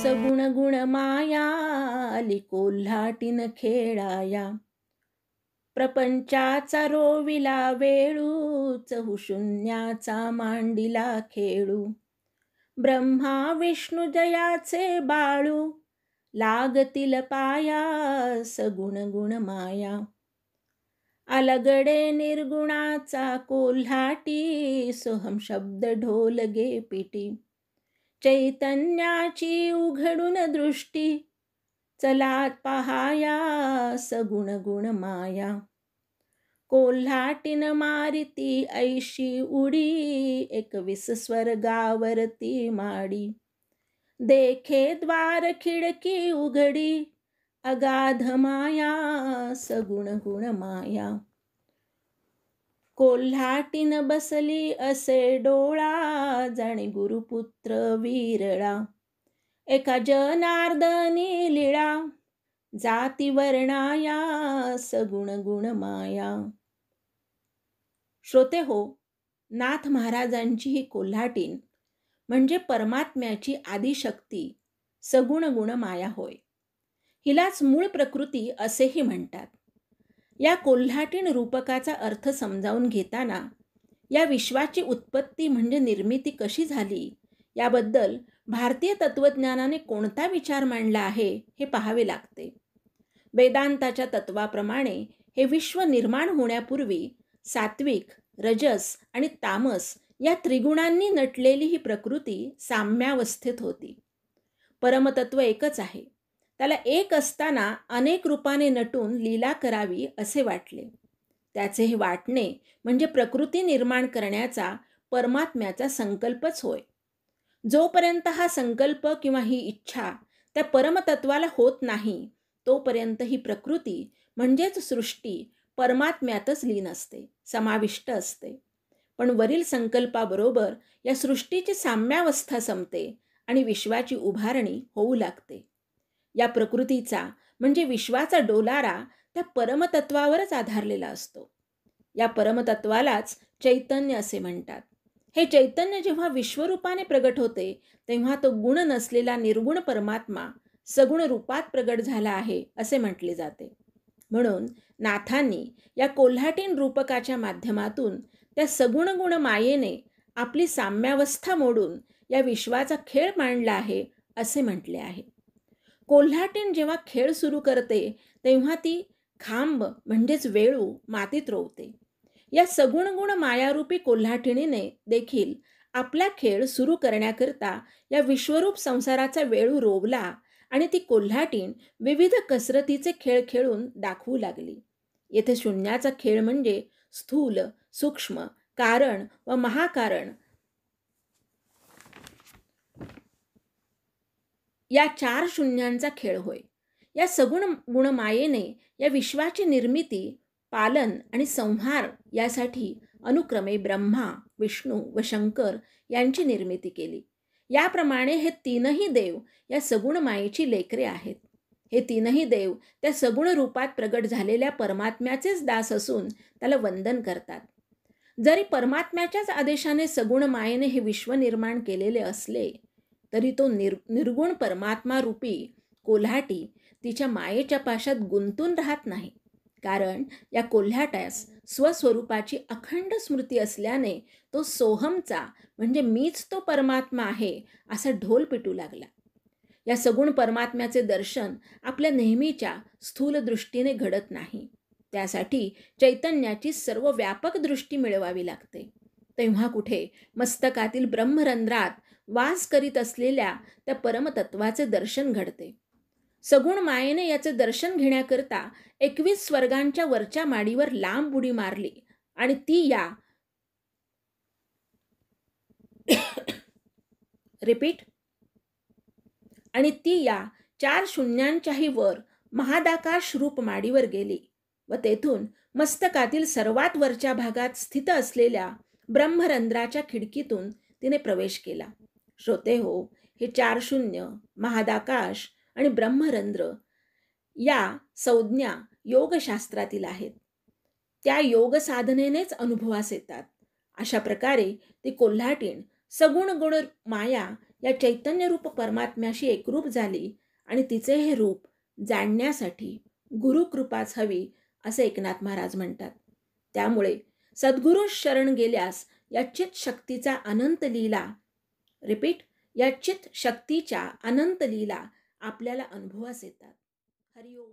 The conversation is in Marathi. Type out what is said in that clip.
सगुण गुण माया आली कोल्हाटीन खेळाया. प्रपंचाचा रोविला वेळू चहू शून्याचा मांडिला खेळू. ब्रह्मा विष्णू जयाचे बाळू लागतील पाया सगुण गुण माया. अलगडे निर्गुणाचा कोल्हाटी सोहम शब्द ढोल गे पिटी. चैतन्याची उघडून दृष्टी चलात पहाया सगुण गुण माया. कोल्हाटीन मारिती ऐशी उडी 21 स्वर्गावरती माडी. देखे द्वार खिडकी उघडी अगाध माया सगुण गुण माया. कोल्हाटीन बसली असे डोळा जाणे गुरुपुत्र विरळा. एका जनार्दनी लीळा जाती वर्णाया सगुण गुण माया. श्रोते हो, नाथ महाराजांची ही कोल्हाटीन म्हणजे परमात्म्याची आदिशक्ती सगुण गुण माया होय. हिलाच मूळ प्रकृती असेही म्हणतात. या कोल्हाटीन रूपकाचा अर्थ समजावून घेताना या विश्वाची उत्पत्ती म्हणजे निर्मिती कशी झाली याबद्दल भारतीय तत्वज्ञानाने कोणता विचार मांडला आहे हे पाहावे लागते. वेदांताच्या तत्वाप्रमाणे हे विश्व निर्माण होण्यापूर्वी सात्विक, रजस आणि तामस या त्रिगुणांनी नटलेली ही प्रकृती साम्यावस्थेत होती. परमतत्व एकच आहे. त्याला एक असताना अनेक रूपाने नटून लीला करावी असे वाटले. त्याचे हे वाटणे म्हणजे प्रकृती निर्माण करण्याचा परमात्म्याचा संकल्पच होय. जोपर्यंत हा संकल्प किंवा ही इच्छा त्या परमतत्वाला होत नाही तोपर्यंत ही प्रकृती म्हणजेच सृष्टी परमात्म्यातच लीन असते, समाविष्ट असते. पण वरील संकल्पाबरोबर या सृष्टीची साम्यावस्था संपते आणि विश्वाची उभारणी होऊ लागते. या प्रकृतीचा म्हणजे विश्वाचा डोलारा त्या परमतत्वावरच आधारलेला असतो. या परमतत्वालाच चैतन्य असे म्हणतात. हे चैतन्य जेव्हा विश्वरूपाने प्रगट होते तेव्हा तो गुण नसलेला निर्गुण परमात्मा सगुण रूपात प्रगट झाला आहे असे म्हटले जाते. म्हणून नाथांनी या कोल्हाटीन रूपकाच्या माध्यमातून त्या सगुण गुण मायेने आपली साम्यावस्था मोडून या विश्वाचा खेळ मांडला आहे असे म्हटले आहे. कोल्हाटीन जेव्हा खेळ सुरू करते तेव्हा ती खांब म्हणजेच वेळू मातीत रोवते. या सगुण गुण मायारूपी कोल्हाटिणीने देखील आपला खेळ सुरू करण्याकरता या विश्वरूप संसाराचा वेळू रोवला आणि ती कोल्हाटीण विविध कसरतीचे खेळ खेळून दाखवू लागली. येथे शून्याचा खेळ म्हणजे स्थूल, सूक्ष्म, कारण व महाकारण या 4 शून्यांचा खेळ होय. या सगुण गुण मायेने या विश्वाची निर्मिती, पालन आणि संहार यासाठी अनुक्रमे ब्रह्मा, विष्णू व शंकर यांची निर्मिती केली. याप्रमाणे हे तीनही देव या सगुण मायेची लेकरे आहेत. हे तीनही देव त्या सगुण रूपात प्रगट झालेल्या परमात्म्याचेच दास असून त्याला वंदन करतात. जरी परमात्म्याच्याच आदेशाने सगुण मायेने हे विश्व निर्माण केलेले असले तरी तो निर्गुण परमात्मा रूपी कोल्हाटी तिच्या मायेच्या पाशात गुंतून राहत नाही. कारण या कोल्हाट्यास स्वस्वरूपाची अखंड स्मृती असल्याने तो सोहमचा म्हणजे मीच तो परमात्मा आहे असा ढोल पिटू लागला. या सगुण परमात्म्याचे दर्शन आपल्या नेहमीच्या स्थूल दृष्टीने घडत नाही. त्यासाठी चैतन्याची सर्व व्यापक दृष्टी मिळवावी लागते. तेव्हा कुठे मस्तकातील ब्रह्मरंध्रात वास करीत असलेल्या त्या परमतत्वाचे दर्शन घडते. सगुण मायेने याचे दर्शन घेण्याकरता 21 स्वर्गांच्या वरच्या माडीवर लांब उडी मारली आणि ती या आणि ती या 4 शून्यांच्याही वर महादाकाश रूप माडीवर गेली व तेथून मस्तकातील सर्वात वरच्या भागात स्थित असलेल्या ब्रह्मरंध्राच्या खिडकीतून तिने प्रवेश केला. श्रोते हो, हे 4 शून्य, महादाकाश आणि ब्रह्मरंध्र या संज्ञा योगशास्त्रातील आहेत. त्या योग साधनेनेच अनुभवास येतात. अशा प्रकारे ती कोल्हाटीण सगुण गुण माया या चैतन्यरूप परमात्म्याशी एकरूप झाली आणि तिचे हे रूप जाणण्यासाठी गुरुकृपाच हवी असे एकनाथ महाराज म्हणतात. त्यामुळे सद्गुरू शरण गेल्यास या चित शक्तीचा अनंत लीला रिपीट या चित शक्तीच्या अनंत लीला आपल्याला अनुभवास येतात. हरिओम.